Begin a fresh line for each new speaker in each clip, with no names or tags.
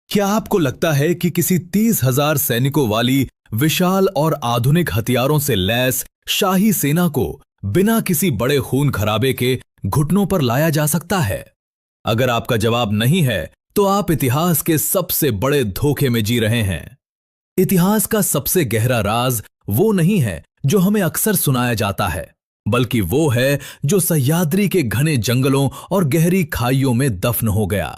क्या आपको लगता है कि किसी 30,000 सैनिकों वाली विशाल और आधुनिक हथियारों से लैस शाही सेना को बिना किसी बड़े खून खराबे के घुटनों पर लाया जा सकता है? अगर आपका जवाब नहीं है, तो आप इतिहास के सबसे बड़े धोखे में जी रहे हैं। इतिहास का सबसे गहरा राज वो नहीं है जो हमें अक्सर सुनाया जाता है, बल्कि वो है जो सह्याद्री के घने जंगलों और गहरी खाइयों में दफन हो गया।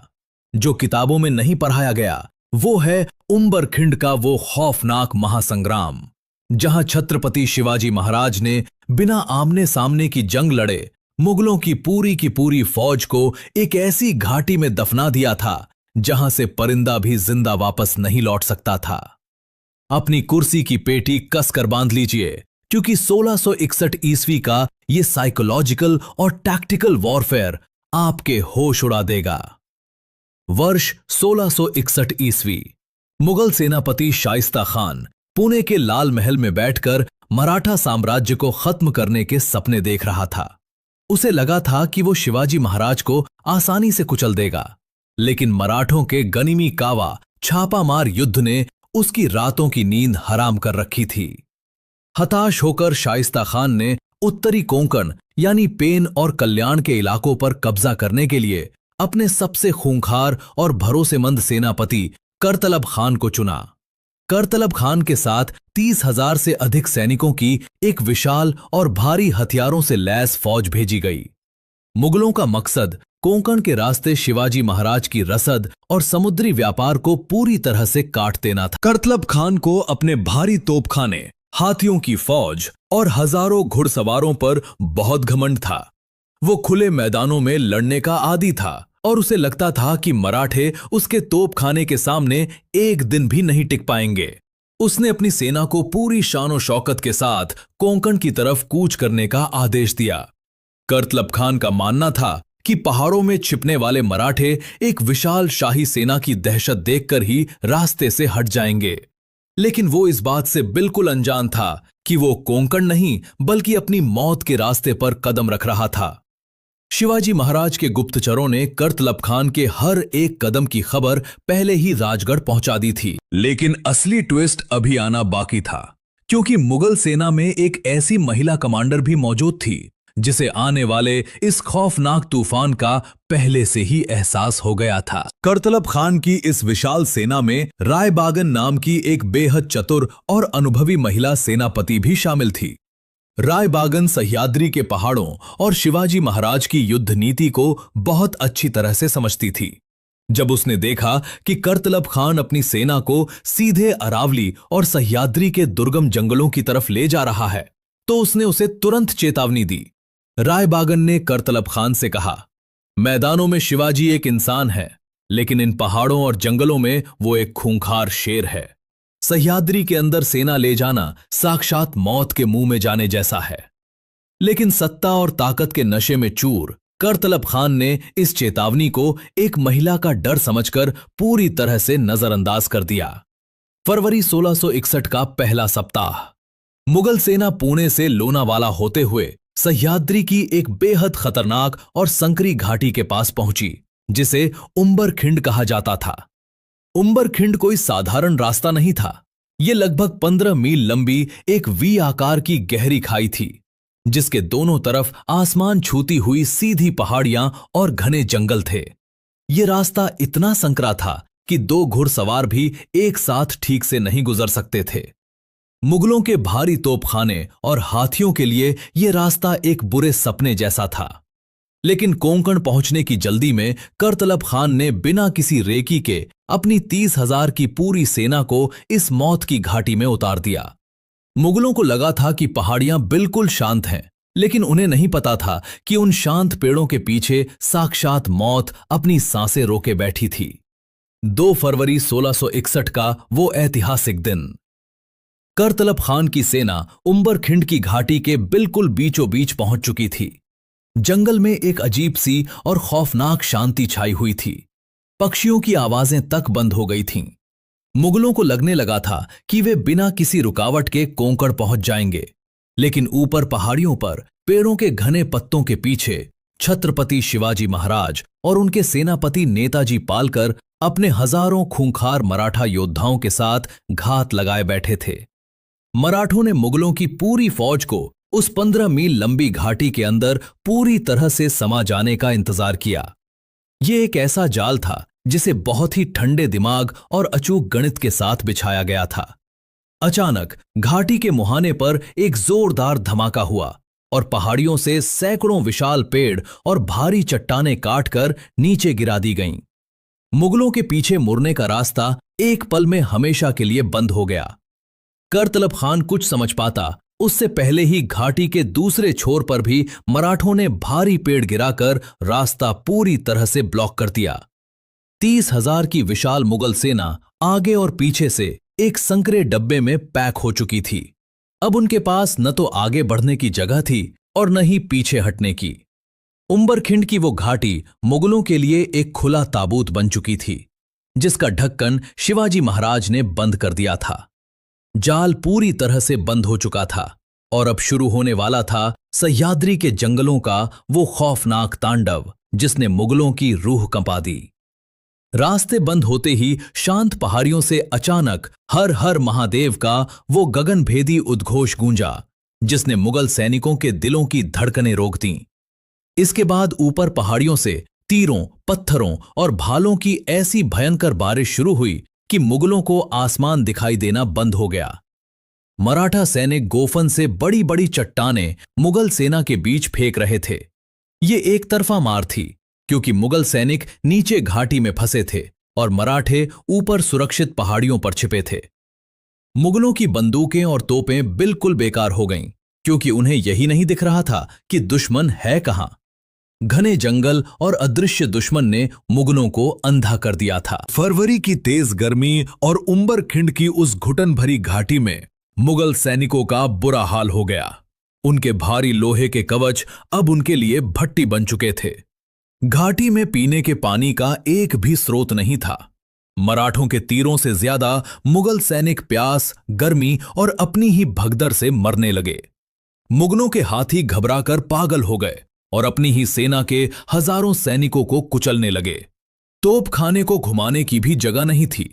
जो किताबों में नहीं पढ़ाया गया, वो है उंबरखिंड का वो खौफनाक महासंग्राम, जहां छत्रपति शिवाजी महाराज ने बिना आमने सामने की जंग लड़े मुगलों की पूरी फौज को एक ऐसी घाटी में दफना दिया था जहां से परिंदा भी जिंदा वापस नहीं लौट सकता था। अपनी कुर्सी की पेटी कसकर बांध लीजिए, क्योंकि 1661 ईस्वी का ये साइकोलॉजिकल और टैक्टिकल वॉरफेयर आपके होश उड़ा देगा। वर्ष 1661 ईस्वी। मुगल सेनापति शाइस्ता खान पुणे के लाल महल में बैठकर मराठा साम्राज्य को खत्म करने के सपने देख रहा था। उसे लगा था कि वो शिवाजी महाराज को आसानी से कुचल देगा, लेकिन मराठों के गनिमी कावा छापामार युद्ध ने उसकी रातों की नींद हराम कर रखी थी। हताश होकर शाइस्ता खान ने उत्तरी कोंकण यानी पेन और कल्याण के इलाकों पर कब्जा करने के लिए अपने सबसे खूंखार और भरोसेमंद सेनापति करतलब खान को चुना। करतलब खान के साथ 30,000 से अधिक सैनिकों की एक विशाल और भारी हथियारों से लैस फौज भेजी गई। मुगलों का मकसद कोंकण के रास्ते शिवाजी महाराज की रसद और समुद्री व्यापार को पूरी तरह से काट देना था। करतलब खान को अपने भारी तोपखाने, हाथियों की फौज और हजारों घुड़सवारों पर बहुत घमंड था। वो खुले मैदानों में लड़ने का आदी था और उसे लगता था कि मराठे उसके तोपखाने के सामने एक दिन भी नहीं टिक पाएंगे। उसने अपनी सेना को पूरी शान और शौकत के साथ कोंकण की तरफ कूच करने का आदेश दिया। करतलब खान का मानना था कि पहाड़ों में छिपने वाले मराठे एक विशाल शाही सेना की दहशत देखकर ही रास्ते से हट जाएंगे, लेकिन वो इस बात से बिल्कुल अनजान था कि वो कोंकण नहीं बल्कि अपनी मौत के रास्ते पर कदम रख रहा था। शिवाजी महाराज के गुप्तचरों ने करतलब खान के हर एक कदम की खबर पहले ही राजगढ़ पहुंचा दी थी, लेकिन असली ट्विस्ट अभी आना बाकी था, क्योंकि मुगल सेना में एक ऐसी महिला कमांडर भी मौजूद थी जिसे आने वाले इस खौफनाक तूफान का पहले से ही एहसास हो गया था। करतलब खान की इस विशाल सेना में रायबागन नाम की एक बेहद चतुर और अनुभवी महिला सेनापति भी शामिल थी। रायबागन सह्याद्री के पहाड़ों और शिवाजी महाराज की युद्ध नीति को बहुत अच्छी तरह से समझती थी। जब उसने देखा कि करतलब खान अपनी सेना को सीधे अरावली और सह्याद्री के दुर्गम जंगलों की तरफ ले जा रहा है, तो उसने उसे तुरंत चेतावनी दी। रायबागन ने करतलब खान से कहा, मैदानों में शिवाजी एक इंसान है, लेकिन इन पहाड़ों और जंगलों में वो एक खूंखार शेर है। सह्याद्री के अंदर सेना ले जाना साक्षात मौत के मुंह में जाने जैसा है। लेकिन सत्ता और ताकत के नशे में चूर करतलब खान ने इस चेतावनी को एक महिला का डर समझकर पूरी तरह से नजरअंदाज कर दिया। फरवरी 1661 का पहला सप्ताह। मुगल सेना पुणे से लोनावाला होते हुए सह्याद्री की एक बेहद खतरनाक और संकरी घाटी के पास पहुंची, जिसे उंबरखिंड कहा जाता था। उंबरखिंड कोई साधारण रास्ता नहीं था। यह लगभग 15 मील लंबी एक वी आकार की गहरी खाई थी, जिसके दोनों तरफ आसमान छूती हुई सीधी पहाड़ियां और घने जंगल थे। यह रास्ता इतना संकरा था कि 2 घुड़सवार भी एक साथ ठीक से नहीं गुजर सकते थे। मुगलों के भारी तोपखाने और हाथियों के लिए यह रास्ता एक बुरे सपने जैसा था। लेकिन कोंकण पहुंचने की जल्दी में करतलब खान ने बिना किसी रेकी के अपनी 30,000 की पूरी सेना को इस मौत की घाटी में उतार दिया। मुगलों को लगा था कि पहाड़ियां बिल्कुल शांत हैं, लेकिन उन्हें नहीं पता था कि उन शांत पेड़ों के पीछे साक्षात मौत अपनी सांसें रोके बैठी थी। 2 फरवरी 1661 का वो ऐतिहासिक दिन। करतलब खान की सेना उंबरखिंड की घाटी के बिल्कुल बीचों बीच पहुंच चुकी थी। जंगल में एक अजीब सी और खौफनाक शांति छाई हुई थी। पक्षियों की आवाजें तक बंद हो गई थीं। मुगलों को लगने लगा था कि वे बिना किसी रुकावट के कोंकण पहुंच जाएंगे, लेकिन ऊपर पहाड़ियों पर पेड़ों के घने पत्तों के पीछे छत्रपति शिवाजी महाराज और उनके सेनापति नेताजी पालकर अपने हजारों खूंखार मराठा योद्धाओं के साथ घात लगाए बैठे थे। मराठों ने मुगलों की पूरी फौज को उस 15 मील लंबी घाटी के अंदर पूरी तरह से समा जाने का इंतजार किया। ये एक ऐसा जाल था जिसे बहुत ही ठंडे दिमाग और अचूक गणित के साथ बिछाया गया था। अचानक घाटी के मुहाने पर एक जोरदार धमाका हुआ और पहाड़ियों से सैकड़ों विशाल पेड़ और भारी चट्टानें काटकर नीचे गिरा दी गईं। मुगलों के पीछे मुड़ने का रास्ता एक पल में हमेशा के लिए बंद हो गया। करतलब खान कुछ समझ पाता उससे पहले ही घाटी के दूसरे छोर पर भी मराठों ने भारी पेड़ गिराकर रास्ता पूरी तरह से ब्लॉक कर दिया। 30,000 की विशाल मुगल सेना आगे और पीछे से एक संकरे डब्बे में पैक हो चुकी थी। अब उनके पास न तो आगे बढ़ने की जगह थी और न ही पीछे हटने की। उंबरखिंड की वो घाटी मुगलों के लिए एक खुला ताबूत बन चुकी थी, जिसका ढक्कन शिवाजी महाराज ने बंद कर दिया था। जाल पूरी तरह से बंद हो चुका था और अब शुरू होने वाला था सह्याद्री के जंगलों का वो खौफनाक तांडव जिसने मुगलों की रूह कंपा दी। रास्ते बंद होते ही शांत पहाड़ियों से अचानक हर हर महादेव का वो गगनभेदी उद्घोष गूंजा, जिसने मुगल सैनिकों के दिलों की धड़कनें रोक दीं। इसके बाद ऊपर पहाड़ियों से तीरों, पत्थरों और भालों की ऐसी भयंकर बारिश शुरू हुई कि मुगलों को आसमान दिखाई देना बंद हो गया। मराठा सैनिक गोफन से बड़ी बड़ी चट्टानें मुगल सेना के बीच फेंक रहे थे। ये एक तरफा मार थी, क्योंकि मुगल सैनिक नीचे घाटी में फंसे थे और मराठे ऊपर सुरक्षित पहाड़ियों पर छिपे थे। मुगलों की बंदूकें और तोपें बिल्कुल बेकार हो गईं, क्योंकि उन्हें यही नहीं दिख रहा था कि दुश्मन है कहां। घने जंगल और अदृश्य दुश्मन ने मुगलों को अंधा कर दिया था। फरवरी की तेज गर्मी और उंबरखिंड की उस घुटन भरी घाटी में मुगल सैनिकों का बुरा हाल हो गया। उनके भारी लोहे के कवच अब उनके लिए भट्टी बन चुके थे। घाटी में पीने के पानी का एक भी स्रोत नहीं था। मराठों के तीरों से ज्यादा मुगल सैनिक प्यास, गर्मी और अपनी ही भगदड़ से मरने लगे। मुगलों के हाथी घबराकर पागल हो गए और अपनी ही सेना के हजारों सैनिकों को कुचलने लगे। तोपखाने को घुमाने की भी जगह नहीं थी।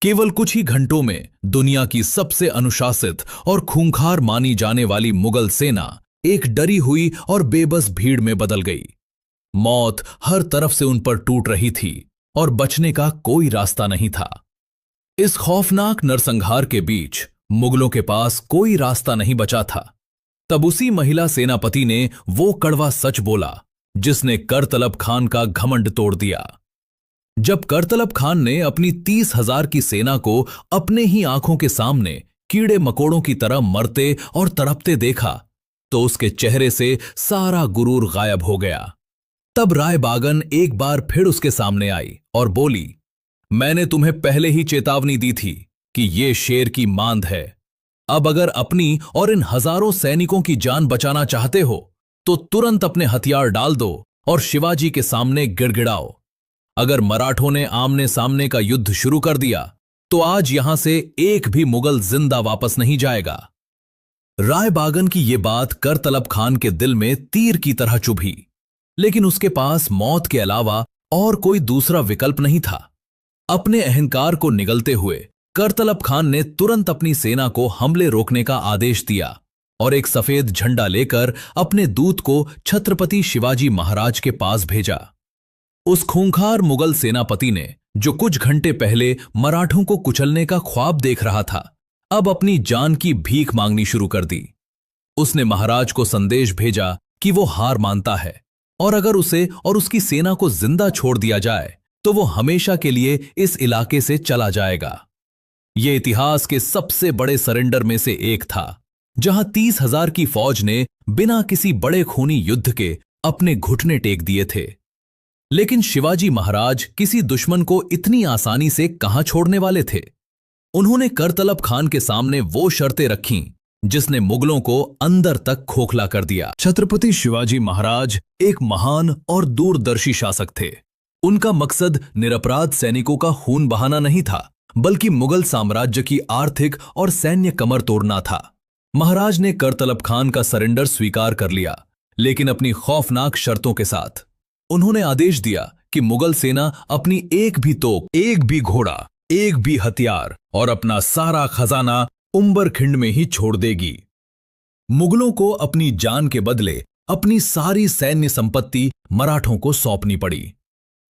केवल कुछ ही घंटों में दुनिया की सबसे अनुशासित और खूंखार मानी जाने वाली मुगल सेना एक डरी हुई और बेबस भीड़ में बदल गई। मौत हर तरफ से उन पर टूट रही थी और बचने का कोई रास्ता नहीं था। इस खौफनाक नरसंहार के बीच मुगलों के पास कोई रास्ता नहीं बचा था। तब उसी महिला सेनापति ने वो कड़वा सच बोला जिसने करतलब खान का घमंड तोड़ दिया। जब करतलब खान ने अपनी 30,000 की सेना को अपने ही आंखों के सामने कीड़े मकोड़ों की तरह मरते और तड़पते देखा, तो उसके चेहरे से सारा गुरूर गायब हो गया। तब राय बागन एक बार फिर उसके सामने आई और बोली, मैंने तुम्हें पहले ही चेतावनी दी थी कि ये शेर की मांद है। अब अगर अपनी और इन हजारों सैनिकों की जान बचाना चाहते हो तो तुरंत अपने हथियार डाल दो और शिवाजी के सामने गिड़गिड़ाओ। अगर मराठों ने आमने सामने का युद्ध शुरू कर दिया तो आज यहां से एक भी मुगल जिंदा वापस नहीं जाएगा। राय बागन की यह बात करतलब खान के दिल में तीर की तरह चुभी, लेकिन उसके पास मौत के अलावा और कोई दूसरा विकल्प नहीं था। अपने अहंकार को निगलते हुए करतलब खान ने तुरंत अपनी सेना को हमले रोकने का आदेश दिया और एक सफेद झंडा लेकर अपने दूत को छत्रपति शिवाजी महाराज के पास भेजा। उस खूंखार मुगल सेनापति ने, जो कुछ घंटे पहले मराठों को कुचलने का ख्वाब देख रहा था, अब अपनी जान की भीख मांगनी शुरू कर दी। उसने महाराज को संदेश भेजा कि वो हार मानता है और अगर उसे और उसकी सेना को जिंदा छोड़ दिया जाए तो वो हमेशा के लिए इस इलाके से चला जाएगा। ये इतिहास के सबसे बड़े सरेंडर में से एक था, जहां 30,000 की फौज ने बिना किसी बड़े खूनी युद्ध के अपने घुटने टेक दिए थे। लेकिन शिवाजी महाराज किसी दुश्मन को इतनी आसानी से कहां छोड़ने वाले थे। उन्होंने करतलब खान के सामने वो शर्तें रखीं जिसने मुगलों को अंदर तक खोखला कर दिया। छत्रपति शिवाजी महाराज एक महान और दूरदर्शी शासक थे। उनका मकसद निरपराध सैनिकों का खून बहाना नहीं था, बल्कि मुगल साम्राज्य की आर्थिक और सैन्य कमर तोड़ना था। महाराज ने करतलब खान का सरेंडर स्वीकार कर लिया, लेकिन अपनी खौफनाक शर्तों के साथ। उन्होंने आदेश दिया कि मुगल सेना अपनी एक भी तोप, एक भी घोड़ा, एक भी हथियार और अपना सारा खजाना उंबरखिंड में ही छोड़ देगी। मुगलों को अपनी जान के बदले अपनी सारी सैन्य संपत्ति मराठों को सौंपनी पड़ी।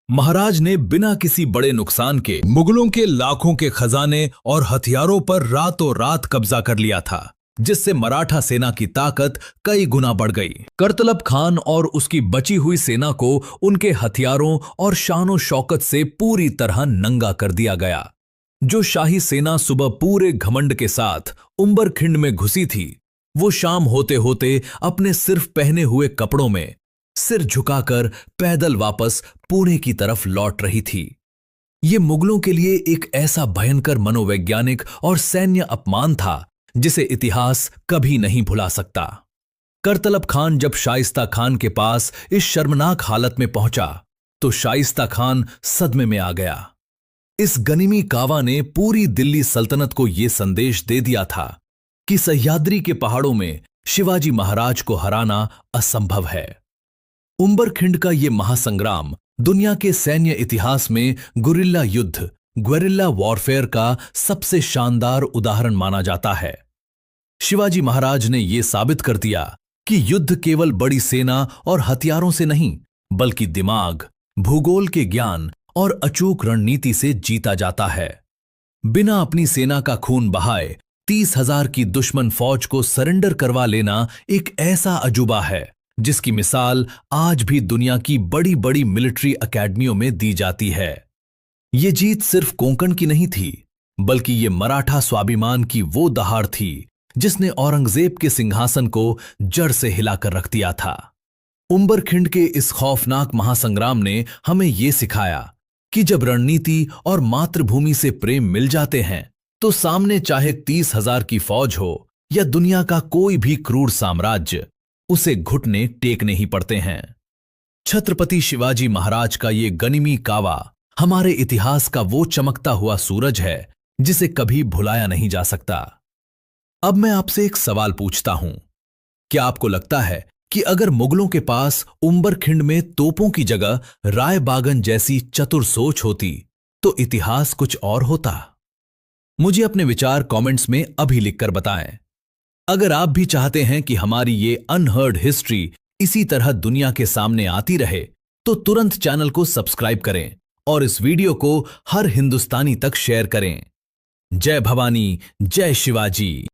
महाराज ने बिना किसी बड़े नुकसान के मुगलों के लाखों के खजाने और हथियारों पर रातों रात कब्जा कर लिया था, जिससे मराठा सेना की ताकत कई गुना बढ़ गई। करतलब खान और उसकी बची हुई सेना को उनके हथियारों और शानो शौकत से पूरी तरह नंगा कर दिया गया। जो शाही सेना सुबह पूरे घमंड के साथ उंबरखिंड में घुसी थी, वो शाम होते होते अपने सिर्फ पहने हुए कपड़ों में सिर झुकाकर पैदल वापस पुणे की तरफ लौट रही थी। ये मुगलों के लिए एक ऐसा भयंकर मनोवैज्ञानिक और सैन्य अपमान था जिसे इतिहास कभी नहीं भुला सकता। करतलब खान जब शाइस्ता खान के पास इस शर्मनाक हालत में पहुंचा तो शाइस्ता खान सदमे में आ गया। इस गनीमी कावा ने पूरी दिल्ली सल्तनत को यह संदेश दे दिया था कि सह्याद्री के पहाड़ों में शिवाजी महाराज को हराना असंभव है। उंबरखिंड का यह महासंग्राम दुनिया के सैन्य इतिहास में गुरिल्ला युद्ध, ग्वेरिल्ला वॉरफेयर का सबसे शानदार उदाहरण माना जाता है। शिवाजी महाराज ने यह साबित कर दिया कि युद्ध केवल बड़ी सेना और हथियारों से नहीं, बल्कि दिमाग, भूगोल के ज्ञान और अचूक रणनीति से जीता जाता है। बिना अपनी सेना का खून बहाए 30,000 की दुश्मन फौज को सरेंडर करवा लेना एक ऐसा अजूबा है जिसकी मिसाल आज भी दुनिया की बड़ी बड़ी मिलिट्री एकेडमियों में दी जाती है। ये जीत सिर्फ कोंकण की नहीं थी, बल्कि ये मराठा स्वाभिमान की वो दहाड़ थी जिसने औरंगजेब के सिंहासन को जड़ से हिलाकर रख दिया था। उंबरखिंड के इस खौफनाक महासंग्राम ने हमें ये सिखाया कि जब रणनीति और मातृभूमि से प्रेम मिल जाते हैं तो सामने चाहे 30,000 की फौज हो या दुनिया का कोई भी क्रूर साम्राज्य, उसे घुटने टेकने ही पड़ते हैं। छत्रपति शिवाजी महाराज का ये गनिमी कावा हमारे इतिहास का वो चमकता हुआ सूरज है जिसे कभी भुलाया नहीं जा सकता। अब मैं आपसे एक सवाल पूछता हूं, क्या आपको लगता है कि अगर मुगलों के पास उंबरखिंड में तोपों की जगह राय बागन जैसी चतुर सोच होती तो इतिहास कुछ और होता? मुझे अपने विचार कमेंट्स में अभी लिखकर बताएं। अगर आप भी चाहते हैं कि हमारी ये अनहर्ड हिस्ट्री इसी तरह दुनिया के सामने आती रहे तो तुरंत चैनल को सब्सक्राइब करें और इस वीडियो को हर हिंदुस्तानी तक शेयर करें। जय भवानी, जय शिवाजी।